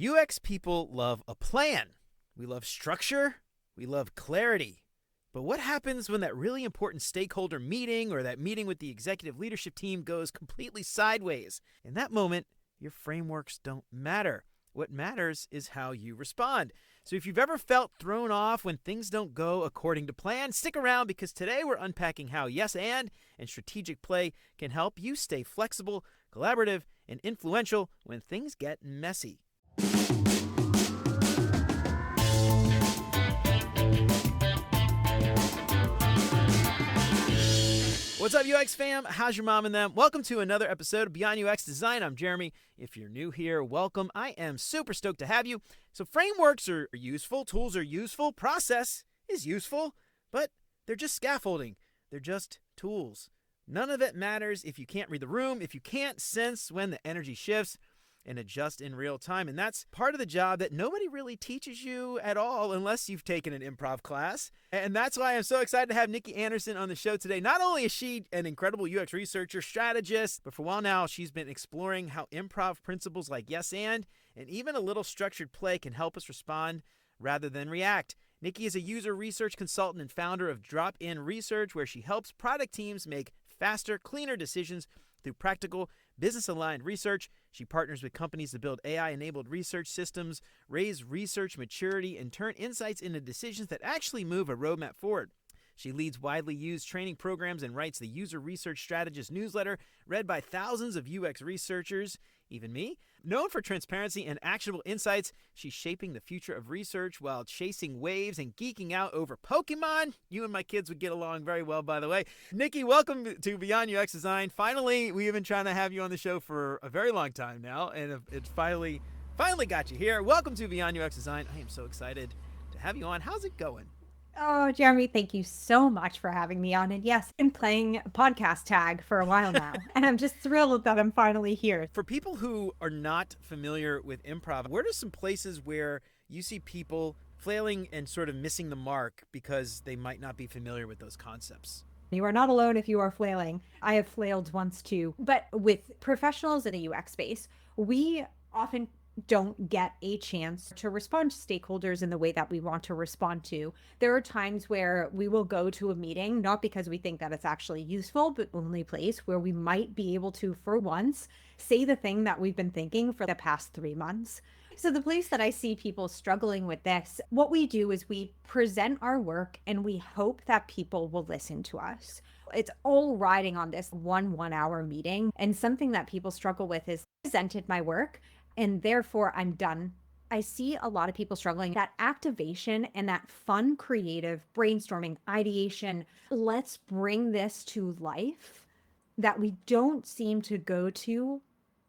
UX people love a plan. We love structure. We love clarity. But what happens when that really important stakeholder meeting or that meeting with the executive leadership team goes completely sideways? In that moment, your frameworks don't matter. What matters is how you respond. So if you've ever felt thrown off when things don't go according to plan, stick around because today we're unpacking how yes and strategic play can help you stay flexible, collaborative, and influential when things get messy. What's up, UX fam? How's your mom and them? Welcome to another episode of Beyond UX Design. I'm Jeremy. If you're new here, welcome. I am super stoked to have you. So frameworks are useful, tools are useful, process is useful, but they're just scaffolding. They're just tools. None of it matters if you can't read the room, if you can't sense when the energy shifts and adjust in real time. And that's part of the job that nobody really teaches you at all unless you've taken an improv class. And that's why I'm so excited to have Nikki Anderson on the show today. Not only is she an incredible UX researcher, strategist, but for a while now, she's been exploring how improv principles like yes and even a little structured play can help us respond rather than react. Nikki is a user research consultant and founder of Drop-In Research, where she helps product teams make faster, cleaner decisions through practical, business-aligned research. She partners with companies to build AI-enabled research systems, raise research maturity, and turn insights into decisions that actually move a roadmap forward. She leads widely used training programs and writes the User Research Strategist newsletter, read by thousands of UX researchers, even me. Known for transparency and actionable insights, she's shaping the future of research while chasing waves and geeking out over Pokemon. You and my kids would get along very well, by the way. Nikki, welcome to Beyond UX Design. Finally, we've been trying to have you on the show for a very long time now, and it finally got you here. Welcome to Beyond UX Design. I am so excited to have you on. How's it going? Oh, Jeremy, thank you so much for having me on. And yes, I've been playing podcast tag for a while now, and I'm just thrilled that I'm finally here. For people who are not familiar with improv, where are some places where you see people flailing and sort of missing the mark because they might not be familiar with those concepts? You are not alone if you are flailing. I have flailed once too. But with professionals in the UX space, we often don't get a chance to respond to stakeholders in the way that we want to respond to. There are times where we will go to a meeting, not because we think that it's actually useful, but only place where we might be able to, for once, say the thing that we've been thinking for the past 3 months. So the place that I see people struggling with this, what we do is we present our work and we hope that people will listen to us. It's all riding on this one-hour meeting. And something that people struggle with is presented my work and therefore I'm done. I see a lot of people struggling that activation and that fun, creative brainstorming, ideation. Let's bring this to life that we don't seem to go to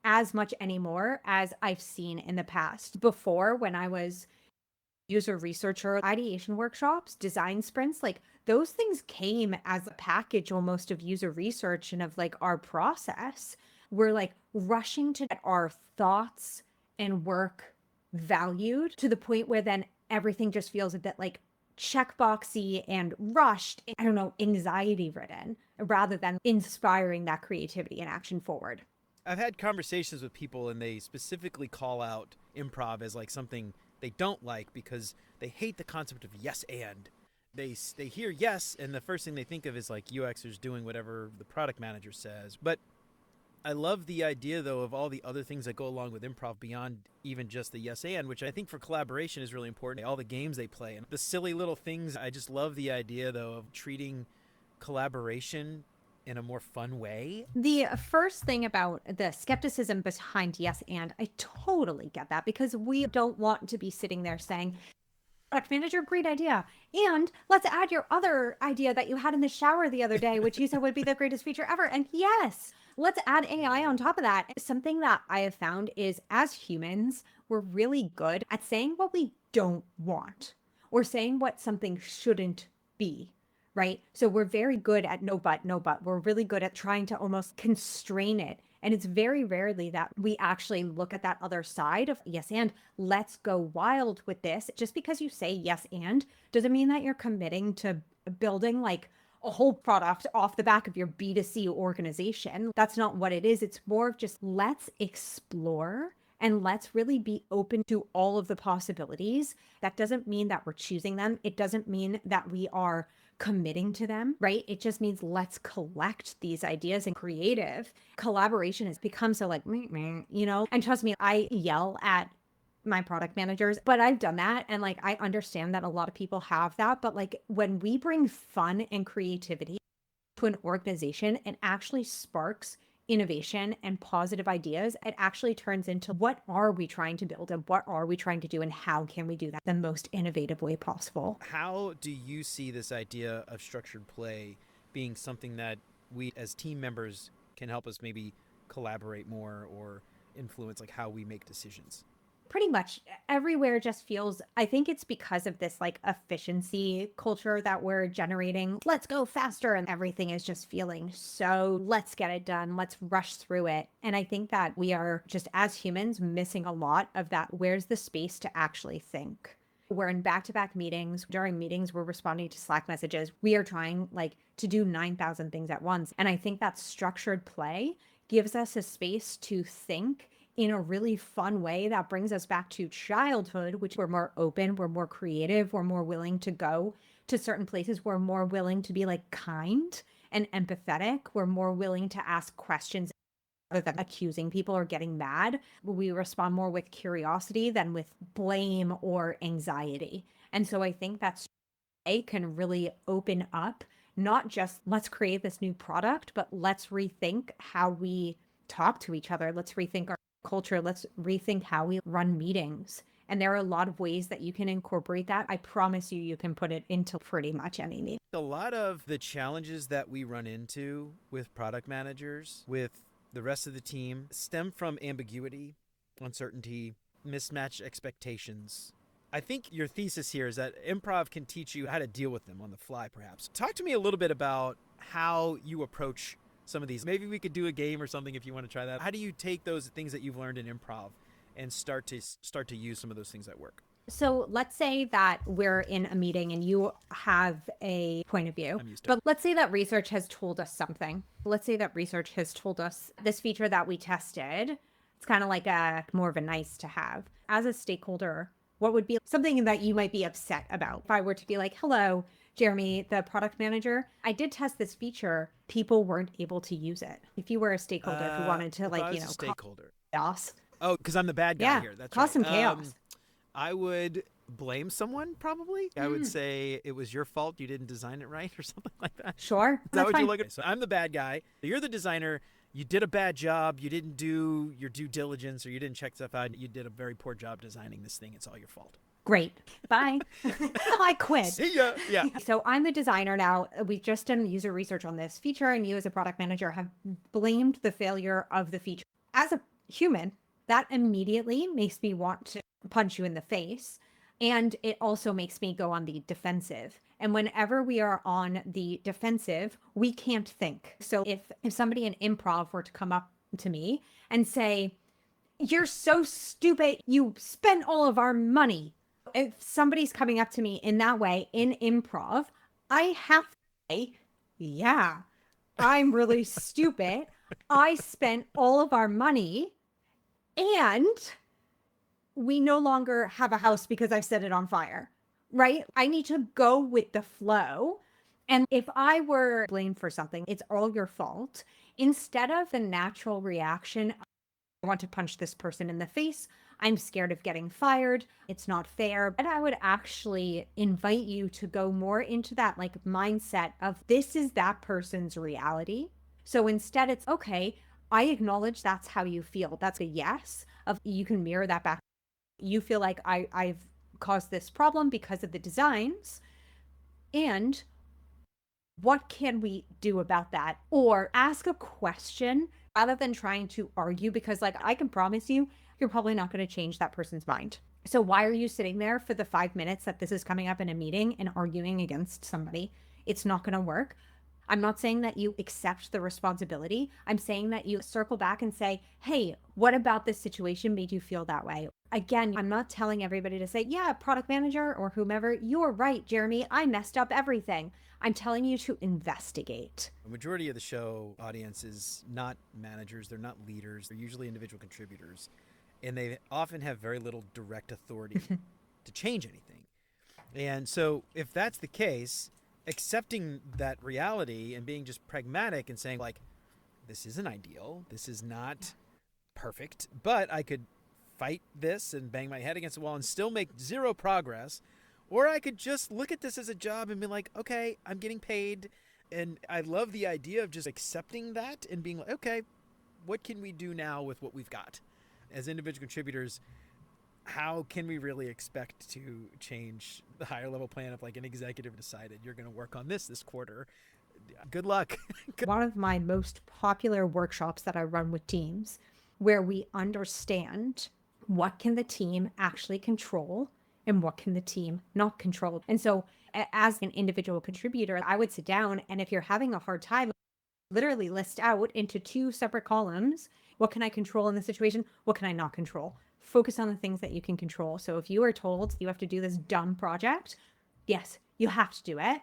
as much anymore as I've seen in the past. Before, when I was user researcher, ideation workshops, design sprints, like those things came as a package almost of user research and of like our process. We're like rushing to get our thoughts and work valued to the point where then everything just feels a bit like checkboxy and rushed, I don't know, anxiety ridden, rather than inspiring that creativity and action forward. I've had conversations with people and they specifically call out improv as like something they don't like because they hate the concept of yes and. They hear yes and the first thing they think of is like UXers doing whatever the product manager says. But I love the idea, though, of all the other things that go along with improv beyond even just the yes and, which I think for collaboration is really important. All the games they play and the silly little things. I just love the idea, though, of treating collaboration in a more fun way. The first thing about the skepticism behind yes and, I totally get that because we don't want to be sitting there saying, product manager, great idea. And let's add your other idea that you had in the shower the other day, which you said would be the greatest feature ever. And yes, let's add AI on top of that. Something that I have found is as humans, we're really good at saying what we don't want or saying what something shouldn't be. Right? So we're very good at no but, no but. We're really good at trying to almost constrain it. And it's very rarely that we actually look at that other side of yes and let's go wild with this. Just because you say yes and doesn't mean that you're committing to building like a whole product off the back of your B2C organization. That's not what it is. It's more of just let's explore And let's really be open to all of the possibilities. That doesn't mean that we're choosing them. It doesn't mean that we are committing to them, right? It just means let's collect these ideas. And creative collaboration has become so like, meh, meh, and trust me, I yell at my product managers, but I've done that. And like, I understand that a lot of people have that. But like, when we bring fun and creativity to an organization, it actually sparks innovation and positive ideas. It actually turns into what are we trying to build and what are we trying to do and how can we do that the most innovative way possible. How do you see this idea of structured play being something that we as team members can help us maybe collaborate more or influence like how we make decisions? Pretty much everywhere just feels, I think it's because of this like efficiency culture that we're generating. Let's go faster. And everything is just feeling so let's get it done. Let's rush through it. And I think that we are just as humans missing a lot of that. Where's the space to actually think? We're in back-to-back meetings. During meetings, we're responding to Slack messages. We are trying like to do 9,000 things at once. And I think that structured play gives us a space to think in a really fun way that brings us back to childhood, which we're more open, we're more creative, we're more willing to go to certain places, we're more willing to be like kind and empathetic, we're more willing to ask questions rather than accusing people or getting mad. We respond more with curiosity than with blame or anxiety. And so I think that's can really open up not just let's create this new product, but let's rethink how we talk to each other. Let's rethink our culture. Let's rethink how we run meetings. And there are a lot of ways that you can incorporate that. I promise you, you can put it into pretty much any meeting. A lot of the challenges that we run into with product managers, with the rest of the team, stem from ambiguity, uncertainty, mismatched expectations. I think your thesis here is that improv can teach you how to deal with them on the fly, perhaps. Talk to me a little bit about how you approach some of these. Maybe we could do a game or something if you want to try that. How do you take those things that you've learned in improv and start to use some of those things at work? So let's say that we're in a meeting and you have a point of view, I'm used to but let's say that research has told us something. Let's say that research has told us this feature that we tested. It's kind of like a more of a nice to have. As a stakeholder, what would be something that you might be upset about? If I were to be like, hello, Jeremy, the product manager, I did test this feature. People weren't able to use it. If you were a stakeholder who wanted to like, a stakeholder. Chaos. Oh, because I'm the bad guy here. That's cause right. some chaos. I would blame someone, probably. I would say it was your fault. You didn't design it right or something like that. Sure. Is that what you're looking at? So I'm the bad guy. You're the designer. You did a bad job. You didn't do your due diligence or you didn't check stuff out. You did a very poor job designing this thing. It's all your fault. Great. Bye. I quit. See ya. Yeah. So I'm the designer now. We've just done user research on this feature, and you as a product manager have blamed the failure of the feature. As a human, that immediately makes me want to punch you in the face. And it also makes me go on the defensive. And whenever we are on the defensive, we can't think. So if somebody in improv were to come up to me and say, "You're so stupid, you spent all of our money." If somebody's coming up to me in that way in improv, I have to say, yeah, I'm really stupid. I spent all of our money and we no longer have a house because I set it on fire, right? I need to go with the flow. And if I were blamed for something, it's all your fault. Instead of the natural reaction, I want to punch this person in the face. I'm scared of getting fired. It's not fair. And I would actually invite you to go more into that like mindset of this is that person's reality. So instead it's okay, I acknowledge that's how you feel. That's a yes of you can mirror that back. You feel like I've caused this problem because of the designs. And what can we do about that? Or ask a question rather than trying to argue, because like I can promise you, you're probably not going to change that person's mind. So why are you sitting there for the 5 minutes that this is coming up in a meeting and arguing against somebody? It's not going to work. I'm not saying that you accept the responsibility. I'm saying that you circle back and say, hey, what about this situation made you feel that way? Again, I'm not telling everybody to say, yeah, product manager or whomever, you're right, Jeremy, I messed up everything. I'm telling you to investigate. The majority of the show audience is not managers. They're not leaders. They're usually individual contributors. and they often have very little direct authority to change anything. And so, if that's the case, accepting that reality and being just pragmatic and saying, like, this isn't ideal, this is not perfect, but I could fight this and bang my head against the wall and still make zero progress. Or I could just look at this as a job and be like, okay, I'm getting paid. And I love the idea of just accepting that and being like, okay, what can we do now with what we've got? As individual contributors, how can we really expect to change the higher level plan if like an executive decided you're going to work on this quarter? Good luck. One of my most popular workshops that I run with teams where we understand what can the team actually control and what can the team not control. And so as an individual contributor, I would sit down, and if you're having a hard time, literally list out into two separate columns, what can I control in this situation? What can I not control? Focus on the things that you can control. So if you are told you have to do this dumb project, yes, you have to do it.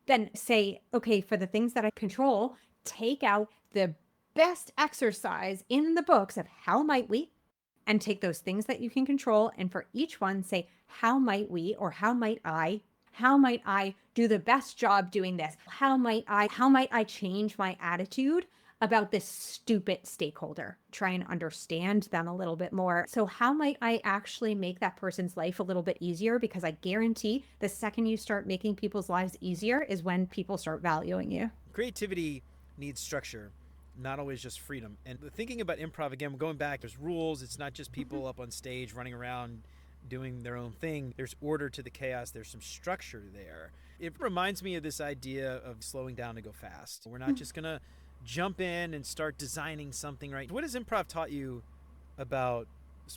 Then say, okay, for the things that I control, take out the best exercise in the books of how might we, and take those things that you can control. And for each one, say, how might we, or how might I do the best job doing this? How might I change my attitude about this stupid stakeholder? Try and understand them a little bit more. So how might I actually make that person's life a little bit easier? Because I guarantee the second you start making people's lives easier is when people start valuing you. Creativity needs structure, not always just freedom. And thinking about improv again, going back, there's rules. It's not just people up on stage running around doing their own thing. There's order to the chaos. There's some structure there. It reminds me of this idea of slowing down to go fast. We're not just going to jump in and start designing something, right? What has improv taught you about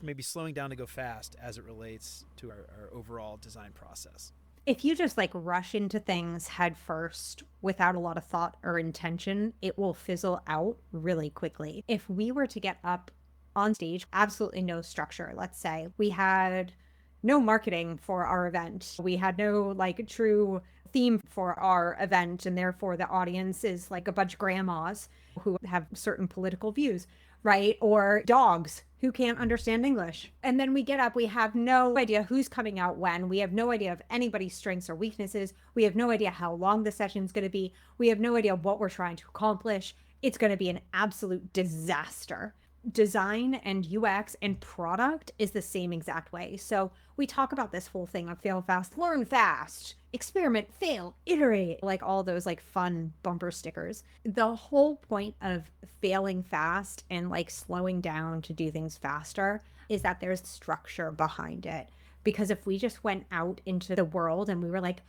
maybe slowing down to go fast as it relates to our overall design process? If you just like rush into things head first without a lot of thought or intention, it will fizzle out really quickly. If we were to get up on stage, absolutely no structure, let's say we had no marketing for our event, we had no like true theme for our event, and therefore the audience is like a bunch of grandmas who have certain political views, right? Or dogs who can't understand English. And then we get up, we have no idea who's coming out when, we have no idea of anybody's strengths or weaknesses, we have no idea how long the session's going to be, we have no idea what we're trying to accomplish. It's going to be an absolute disaster. Design and UX and product is the same exact way. So we talk about this whole thing of fail fast, learn fast, experiment, fail, iterate, like all those like fun bumper stickers. The whole point of failing fast and like slowing down to do things faster is that there's structure behind it. Because if we just went out into the world and we were like,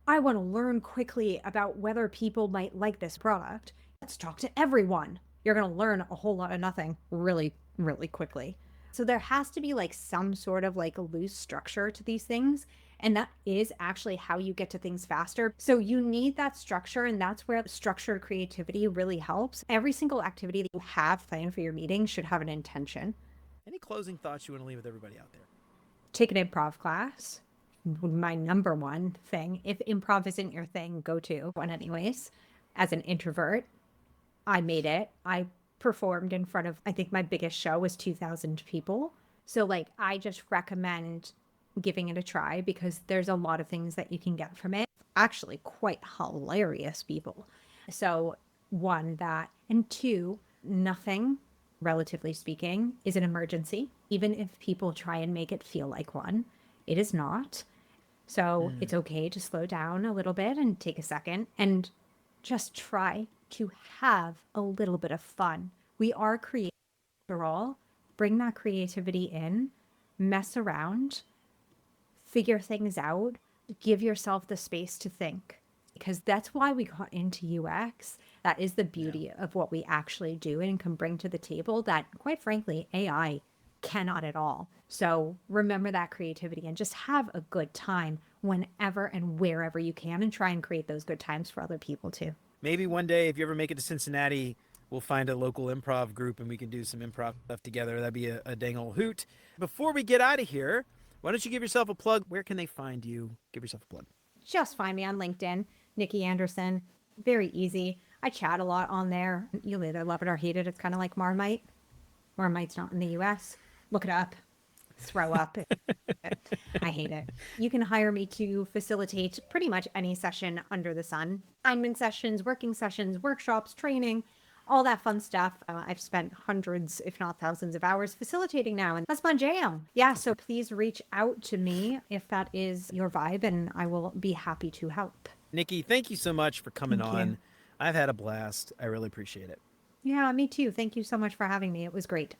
I want to learn quickly about whether people might like this product, let's talk to everyone. You're going to learn a whole lot of nothing really, really quickly. So there has to be like some sort of like loose structure to these things. And that is actually how you get to things faster. So you need that structure, and that's where structured creativity really helps. Every single activity that you have planned for your meeting should have an intention. Any closing thoughts you want to leave with everybody out there? Take an improv class. My number one thing. If improv isn't your thing, go to one anyways. As an introvert, I made it. I performed in front of, I think my biggest show was 2,000 people. So like, I just recommend giving it a try because there's a lot of things that you can get from it. Actually, quite hilarious people. So one, that, and two, nothing, relatively speaking, is an emergency. Even if people try and make it feel like one, it is not. So it's okay to slow down a little bit and take a second and just try to have a little bit of fun. We are creative after all. Bring that creativity in, mess around, figure things out, give yourself the space to think. Because that's why we got into UX. That is the beauty of what we actually do and can bring to the table that, quite frankly, AI cannot at all. So remember that creativity and just have a good time whenever and wherever you can, and try and create those good times for other people too. Maybe one day, if you ever make it to Cincinnati, we'll find a local improv group and we can do some improv stuff together. That'd be a dang old hoot. Before we get out of here, why don't you give yourself a plug? Where can they find you? Give yourself a plug. Just find me on LinkedIn, Nikki Anderson. Very easy. I chat a lot on there. You'll either love it or hate it. It's kind of like Marmite. Marmite's not in the US. look it up, throw up. I hate it. You can hire me to facilitate pretty much any session under the sun. Assignment sessions, working sessions, workshops, training, all that fun stuff. I've spent hundreds, if not thousands of hours facilitating now, and that's my jam. Yeah, so please reach out to me if that is your vibe, and I will be happy to help. Nikki, thank you so much for coming Thank on. you. I've had a blast. I really appreciate it. Yeah, me too. Thank you so much for having me. It was great.